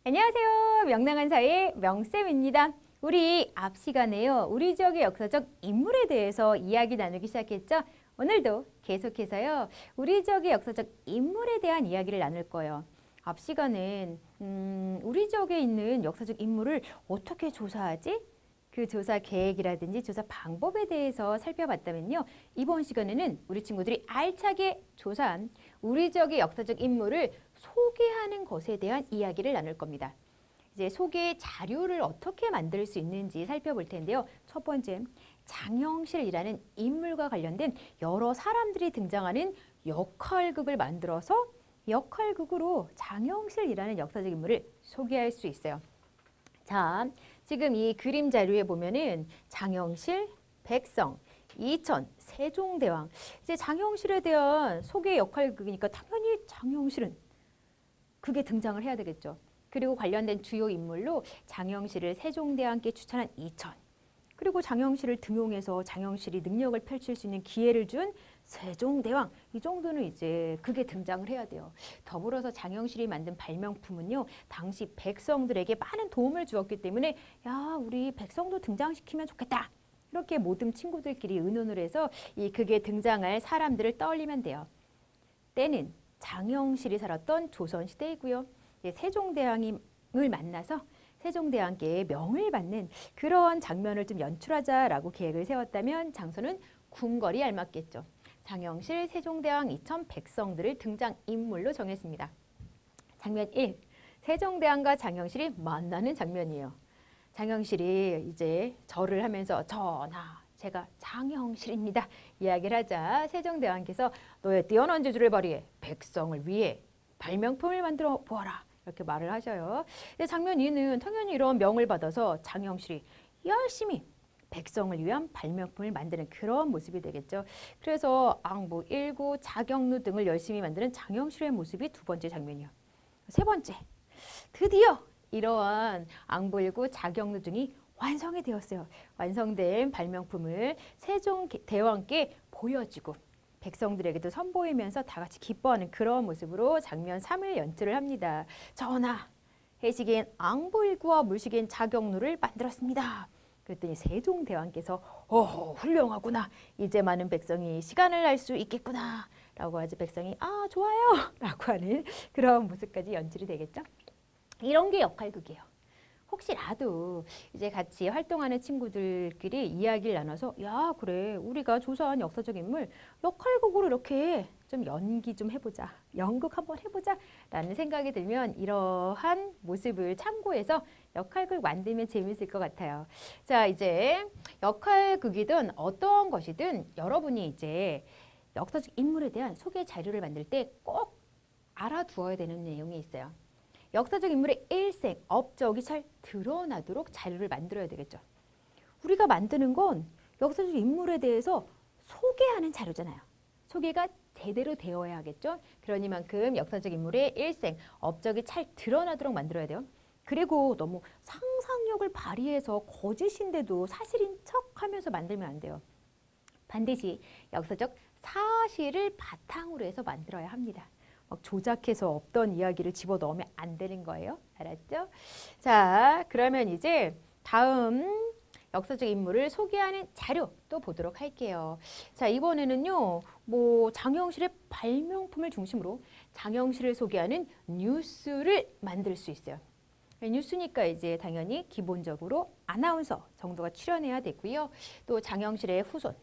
안녕하세요. 명랑한 사회의 명쌤입니다. 우리 앞 시간에요. 우리 지역의 역사적 인물에 대해서 이야기 나누기 시작했죠. 오늘도 계속해서요. 우리 지역의 역사적 인물에 대한 이야기를 나눌 거예요. 앞 시간은 우리 지역에 있는 역사적 인물을 어떻게 조사하지? 그 조사 계획이라든지 조사 방법에 대해서 살펴봤다면요. 이번 시간에는 우리 친구들이 알차게 조사한 우리 지역의 역사적 인물을 소개하는 것에 대한 이야기를 나눌 겁니다. 이제 소개 자료를 어떻게 만들 수 있는지 살펴볼 텐데요. 첫 번째, 장영실이라는 인물과 관련된 여러 사람들이 등장하는 역할극을 만들어서 역할극으로 장영실이라는 역사적 인물을 소개할 수 있어요. 자, 지금 이 그림 자료에 보면은 장영실, 백성, 이천, 세종대왕. 이제 장영실에 대한 소개 역할극이니까 당연히 장영실은 그게 등장을 해야 되겠죠. 그리고 관련된 주요 인물로 장영실을 세종대왕께 추천한 이천, 그리고 장영실을 등용해서 장영실이 능력을 펼칠 수 있는 기회를 준 세종대왕, 이 정도는 이제 그게 등장을 해야 돼요. 더불어서 장영실이 만든 발명품은요, 당시 백성들에게 많은 도움을 주었기 때문에 야, 우리 백성도 등장시키면 좋겠다. 이렇게 모든 친구들끼리 의논을 해서 이 극에 등장할 사람들을 떠올리면 돼요. 때는 장영실이 살았던 조선시대이고요. 세종대왕을 만나서 세종대왕께 명을 받는 그런 장면을 좀 연출하자라고 계획을 세웠다면 장소는 궁궐이 알맞겠죠. 장영실, 세종대왕, 이천, 백성들을 등장인물로 정했습니다. 장면 1. 세종대왕과 장영실이 만나는 장면이에요. 장영실이 이제 절을 하면서 전하, 제가 장영실입니다. 이야기를 하자 세종대왕께서 너의 뛰어난 재주를 발휘해 백성을 위해 발명품을 만들어 보아라. 이렇게 말을 하셔요. 장면 2는 당연히 이런 명을 받아서 장영실이 열심히 백성을 위한 발명품을 만드는 그런 모습이 되겠죠. 그래서 앙부, 일구, 자경루 등을 열심히 만드는 장영실의 모습이 두 번째 장면이요. 세 번째, 드디어 이러한 앙부일구, 자경루 등이 완성이 되었어요. 완성된 발명품을 세종대왕께 보여주고 백성들에게도 선보이면서 다 같이 기뻐하는 그런 모습으로 장면 3을 연출을 합니다. 전하, 해시계엔 앙부일구와 물시계엔 자경루를 만들었습니다. 그랬더니 세종대왕께서 훌륭하구나. 이제 많은 백성이 시간을 알 수 있겠구나. 라고 하지 백성이 좋아요. 라고 하는 그런 모습까지 연출이 되겠죠. 이런 게 역할극이에요. 혹시라도 이제 같이 활동하는 친구들끼리 이야기를 나눠서 야, 그래, 우리가 조사한 역사적 인물 역할극으로 이렇게 좀 연기 좀 해보자, 연극 한번 해보자 라는 생각이 들면 이러한 모습을 참고해서 역할극 만들면 재밌을 것 같아요. 자, 이제 역할극이든 어떤 것이든 여러분이 이제 역사적 인물에 대한 소개 자료를 만들 때 꼭 알아두어야 되는 내용이 있어요. 역사적 인물의 일생, 업적이 잘 드러나도록 자료를 만들어야 되겠죠. 우리가 만드는 건 역사적 인물에 대해서 소개하는 자료잖아요. 소개가 제대로 되어야 하겠죠. 그러니만큼 역사적 인물의 일생, 업적이 잘 드러나도록 만들어야 돼요. 그리고 너무 상상력을 발휘해서 거짓인데도 사실인 척하면서 만들면 안 돼요. 반드시 역사적 사실을 바탕으로 해서 만들어야 합니다. 조작해서 없던 이야기를 집어넣으면 안 되는 거예요. 알았죠? 자, 그러면 이제 다음 역사적 인물을 소개하는 자료 또 보도록 할게요. 자, 이번에는요, 장영실의 발명품을 중심으로 장영실을 소개하는 뉴스를 만들 수 있어요. 뉴스니까 이제 당연히 기본적으로 아나운서 정도가 출연해야 되고요. 또 장영실의 후손,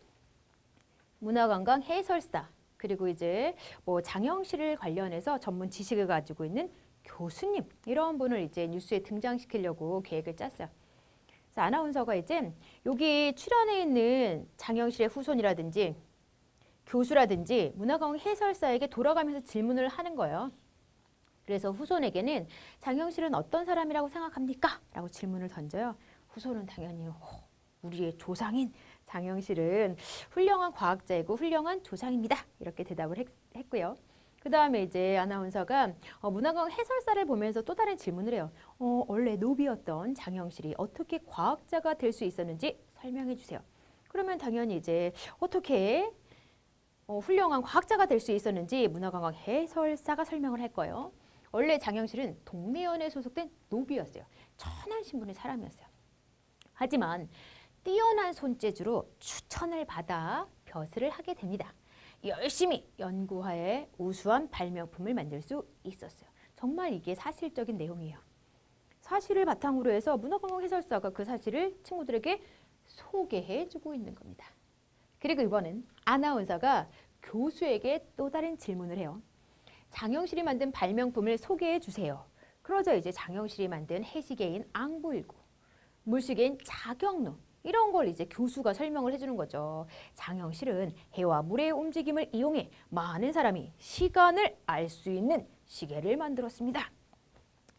문화관광 해설사, 그리고 이제 장영실을 관련해서 전문 지식을 가지고 있는 교수님, 이런 분을 이제 뉴스에 등장시키려고 계획을 짰어요. 그래서 아나운서가 이제 여기 출연해 있는 장영실의 후손이라든지 교수라든지 문화관광 해설사에게 돌아가면서 질문을 하는 거예요. 그래서 후손에게는 장영실은 어떤 사람이라고 생각합니까? 라고 질문을 던져요. 후손은 당연히 우리의 조상인 장영실은 훌륭한 과학자이고 훌륭한 조상입니다. 이렇게 대답을 했고요. 그 다음에 이제 아나운서가 문화관광 해설사를 보면서 또 다른 질문을 해요. 원래 노비였던 장영실이 어떻게 과학자가 될 수 있었는지 설명해 주세요. 그러면 당연히 이제 어떻게 훌륭한 과학자가 될 수 있었는지 문화관광 해설사가 설명을 할 거예요. 원래 장영실은 동네연에 소속된 노비였어요. 천한 신분의 사람이었어요. 하지만 뛰어난 손재주로 추천을 받아 벼슬을 하게 됩니다. 열심히 연구하에 우수한 발명품을 만들 수 있었어요. 정말 이게 사실적인 내용이에요. 사실을 바탕으로 해서 문화관광 해설사가 그 사실을 친구들에게 소개해주고 있는 겁니다. 그리고 이번엔 아나운서가 교수에게 또 다른 질문을 해요. 장영실이 만든 발명품을 소개해 주세요. 그러자 이제 장영실이 만든 해시계인 앙부일구, 물시계인 자경루, 이런 걸 이제 교수가 설명을 해주는 거죠. 장영실은 해와 물의 움직임을 이용해 많은 사람이 시간을 알 수 있는 시계를 만들었습니다.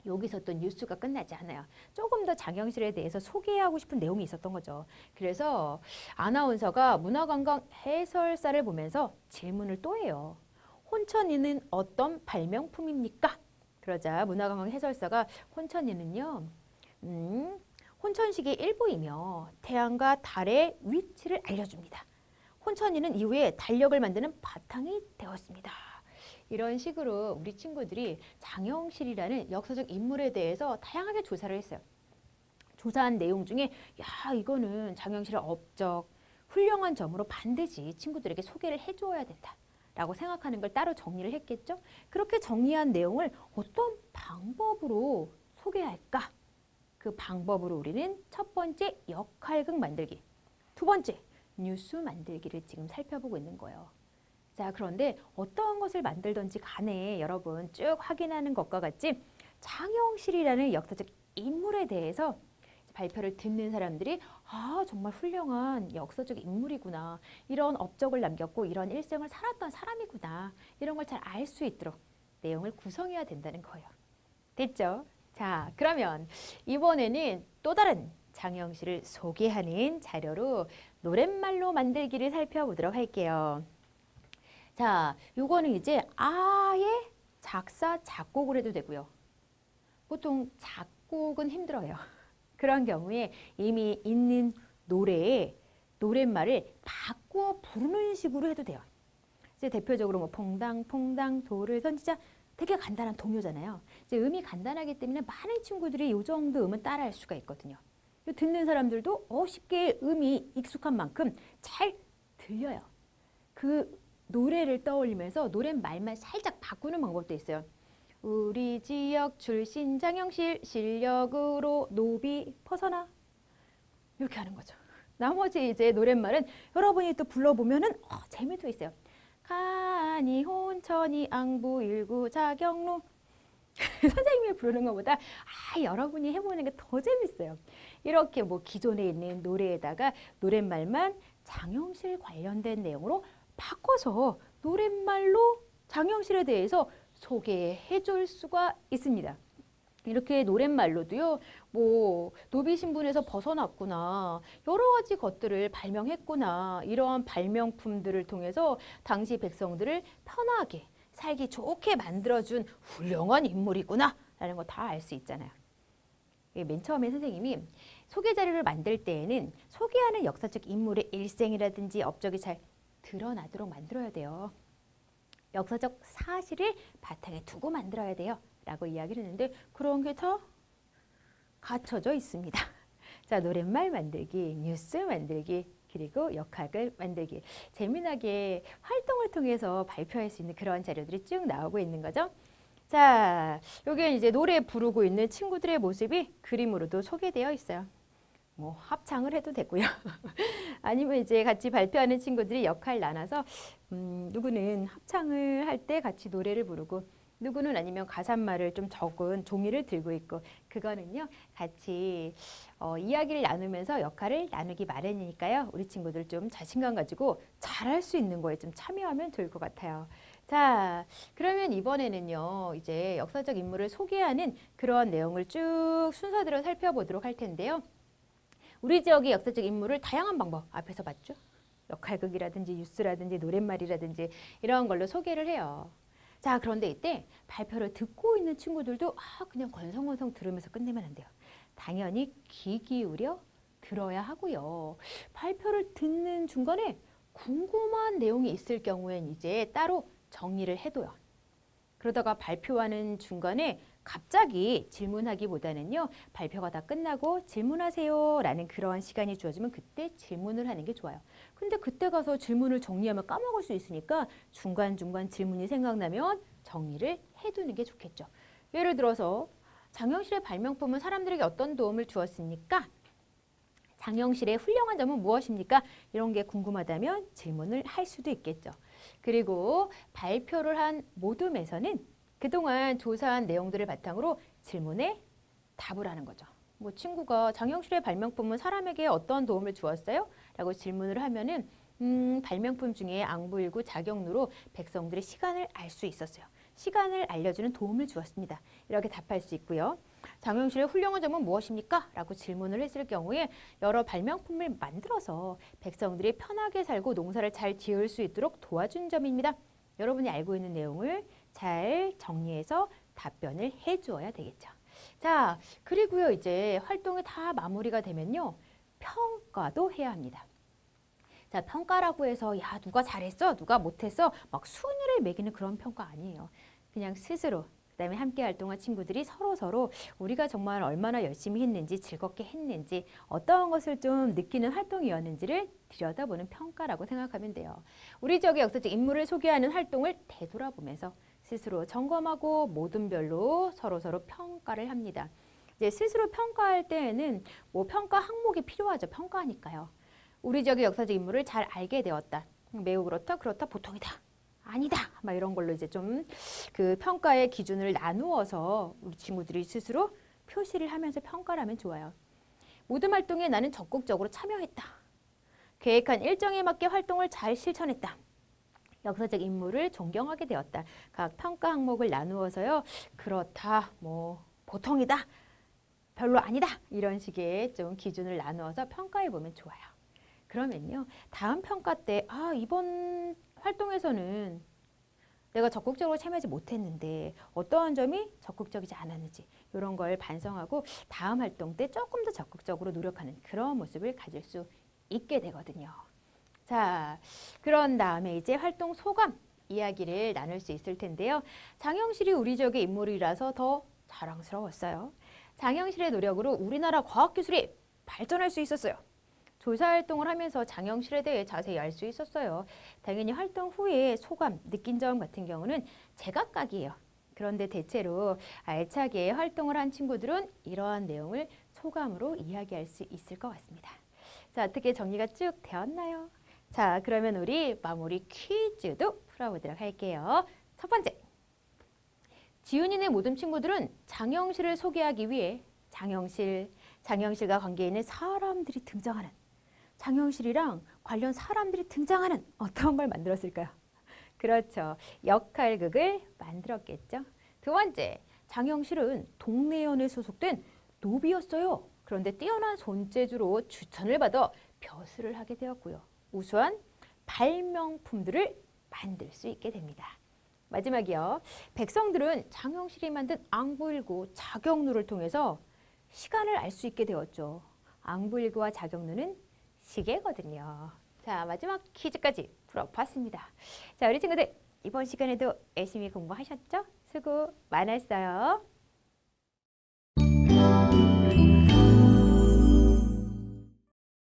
여기서 또 뉴스가 끝나지 않아요. 조금 더 장영실에 대해서 소개하고 싶은 내용이 있었던 거죠. 그래서 아나운서가 문화관광 해설사를 보면서 질문을 또 해요. 혼천이는 어떤 발명품입니까? 그러자 문화관광 해설사가 혼천이는요, 혼천식의 일부이며 태양과 달의 위치를 알려줍니다. 혼천이는 이후에 달력을 만드는 바탕이 되었습니다. 이런 식으로 우리 친구들이 장영실이라는 역사적 인물에 대해서 다양하게 조사를 했어요. 조사한 내용 중에 야, 이거는 장영실의 업적, 훌륭한 점으로 반드시 친구들에게 소개를 해줘야 된다 라고 생각하는 걸 따로 정리를 했겠죠. 그렇게 정리한 내용을 어떤 방법으로 소개할까? 그 방법으로 우리는 첫 번째 역할극 만들기, 두 번째 뉴스 만들기를 지금 살펴보고 있는 거예요. 자, 그런데 어떠한 것을 만들든지 간에 여러분 쭉 확인하는 것과 같이 장영실이라는 역사적 인물에 대해서 발표를 듣는 사람들이 아, 정말 훌륭한 역사적 인물이구나. 이런 업적을 남겼고 이런 일생을 살았던 사람이구나. 이런 걸 잘 알 수 있도록 내용을 구성해야 된다는 거예요. 됐죠? 자, 그러면 이번에는 또 다른 장영실을 소개하는 자료로 노랫말로 만들기를 살펴보도록 할게요. 자, 요거는 이제 아예 작사, 작곡을 해도 되고요. 보통 작곡은 힘들어요. 그런 경우에 이미 있는 노래에 노랫말을 바꾸어 부르는 식으로 해도 돼요. 이제 대표적으로 뭐 퐁당퐁당 돌을 던지자 되게 간단한 동요잖아요. 이제 음이 간단하기 때문에 많은 친구들이 이 정도 음은 따라할 수가 있거든요. 듣는 사람들도 쉽게 음이 익숙한 만큼 잘 들려요. 그 노래를 떠올리면서 노랫말만 살짝 바꾸는 방법도 있어요. 우리 지역 출신 장영실 실력으로 노비 벗어나 이렇게 하는 거죠. 나머지 이제 노랫말은 여러분이 또 불러보면은 재미도 있어요. 가니 혼천이 앙부일구 자경루 선생님이 부르는 것보다 여러분이 해보는 게 더 재밌어요. 이렇게 뭐 기존에 있는 노래에다가 노랫말만 장영실 관련된 내용으로 바꿔서 노랫말로 장영실에 대해서 소개해 줄 수가 있습니다. 이렇게 노랫말로도요, 뭐 노비 신분에서 벗어났구나, 여러 가지 것들을 발명했구나, 이러한 발명품들을 통해서 당시 백성들을 편하게 살기 좋게 만들어준 훌륭한 인물이구나 라는 거 다 알 수 있잖아요. 맨 처음에 선생님이 소개 자료를 만들 때에는 소개하는 역사적 인물의 일생이라든지 업적이 잘 드러나도록 만들어야 돼요. 역사적 사실을 바탕에 두고 만들어야 돼요 라고 이야기를 했는데 그런 게 다 갖춰져 있습니다. 자, 노랫말 만들기, 뉴스 만들기, 그리고 역학을 만들기. 재미나게 활동을 통해서 발표할 수 있는 그런 자료들이 쭉 나오고 있는 거죠. 자, 여기에 이제 노래 부르고 있는 친구들의 모습이 그림으로도 소개되어 있어요. 뭐 합창을 해도 되고요. 아니면 이제 같이 발표하는 친구들이 역할 나눠서 누구는 합창을 할 때 같이 노래를 부르고 누구는 아니면 가사말을 좀 적은 종이를 들고 있고 그거는요 같이 이야기를 나누면서 역할을 나누기 마련이니까요. 우리 친구들 좀 자신감 가지고 잘할 수 있는 거에 좀 참여하면 좋을 것 같아요. 자, 그러면 이번에는요 이제 역사적 인물을 소개하는 그런 내용을 쭉 순서대로 살펴보도록 할 텐데요. 우리 지역의 역사적 인물을 다양한 방법 앞에서 봤죠. 역할극이라든지 뉴스라든지 노랫말이라든지 이런 걸로 소개를 해요. 자, 그런데 이때 발표를 듣고 있는 친구들도 그냥 건성건성 들으면서 끝내면 안 돼요. 당연히 귀 기울여 들어야 하고요. 발표를 듣는 중간에 궁금한 내용이 있을 경우엔 이제 따로 정리를 해둬요. 그러다가 발표하는 중간에 갑자기 질문하기보다는요. 발표가 다 끝나고 질문하세요 라는 그러한 시간이 주어지면 그때 질문을 하는 게 좋아요. 근데 그때 가서 질문을 정리하면 까먹을 수 있으니까 중간중간 질문이 생각나면 정리를 해두는 게 좋겠죠. 예를 들어서 장영실의 발명품은 사람들에게 어떤 도움을 주었습니까? 장영실의 훌륭한 점은 무엇입니까? 이런 게 궁금하다면 질문을 할 수도 있겠죠. 그리고 발표를 한 모둠에서는 그동안 조사한 내용들을 바탕으로 질문에 답을 하는 거죠. 뭐 친구가 장영실의 발명품은 사람에게 어떤 도움을 주었어요? 라고 질문을 하면은 발명품 중에 앙부일구 작용루로 백성들의 시간을 알 수 있었어요. 시간을 알려주는 도움을 주었습니다. 이렇게 답할 수 있고요. 장영실의 훌륭한 점은 무엇입니까? 라고 질문을 했을 경우에 여러 발명품을 만들어서 백성들이 편하게 살고 농사를 잘 지을 수 있도록 도와준 점입니다. 여러분이 알고 있는 내용을 잘 정리해서 답변을 해주어야 되겠죠. 자, 그리고요 이제 활동이 다 마무리가 되면요. 평가도 해야 합니다. 자, 평가라고 해서 야 누가 잘했어 누가 못했어 막 순위를 매기는 그런 평가 아니에요. 그냥 스스로 그다음에 함께 활동한 친구들이 서로 우리가 정말 얼마나 열심히 했는지 즐겁게 했는지 어떠한 것을 좀 느끼는 활동이었는지를 들여다보는 평가라고 생각하면 돼요. 우리 지역의 역사적 인물을 소개하는 활동을 되돌아보면서 스스로 점검하고 모둠별로 서로 평가를 합니다. 이제 스스로 평가할 때에는 뭐 평가 항목이 필요하죠. 평가하니까요. 우리 지역의 역사적 인물을 잘 알게 되었다. 매우 그렇다, 그렇다, 보통이다. 아니다. 막 이런 걸로 이제 좀 그 평가의 기준을 나누어서 우리 친구들이 스스로 표시를 하면서 평가를 하면 좋아요. 모든 활동에 나는 적극적으로 참여했다. 계획한 일정에 맞게 활동을 잘 실천했다. 역사적 인물을 존경하게 되었다. 각 평가 항목을 나누어서요. 그렇다, 뭐 보통이다, 별로 아니다. 이런 식의 좀 기준을 나누어서 평가해 보면 좋아요. 그러면요. 다음 평가 때 이번 활동에서는 내가 적극적으로 참여하지 못했는데 어떠한 점이 적극적이지 않았는지 이런 걸 반성하고 다음 활동 때 조금 더 적극적으로 노력하는 그런 모습을 가질 수 있게 되거든요. 자, 그런 다음에 이제 활동 소감 이야기를 나눌 수 있을 텐데요. 장영실이 우리 지역의 인물이라서 더 자랑스러웠어요. 장영실의 노력으로 우리나라 과학기술이 발전할 수 있었어요. 조사활동을 하면서 장영실에 대해 자세히 알 수 있었어요. 당연히 활동 후에 소감, 느낀 점 같은 경우는 제각각이에요. 그런데 대체로 알차게 활동을 한 친구들은 이러한 내용을 소감으로 이야기할 수 있을 것 같습니다. 자, 어떻게 정리가 쭉 되었나요? 자, 그러면 우리 마무리 퀴즈도 풀어보도록 할게요. 첫 번째, 지훈이네 모든 친구들은 장영실을 소개하기 위해 장영실과 관계 있는 사람들이 등장하는 장영실이랑 관련 사람들이 등장하는 어떤 걸 만들었을까요? 그렇죠. 역할극을 만들었겠죠. 두 번째, 장영실은 동래연에 소속된 노비였어요. 그런데 뛰어난 손재주로 추천을 받아 벼슬을 하게 되었고요. 우수한 발명품들을 만들 수 있게 됩니다. 마지막이요. 백성들은 장영실이 만든 앙부일구 작용루를 통해서 시간을 알 수 있게 되었죠. 앙부일구와 작용루는 시계거든요. 자, 마지막 퀴즈까지 풀어봤습니다. 자, 우리 친구들 이번 시간에도 열심히 공부하셨죠? 수고 많았어요.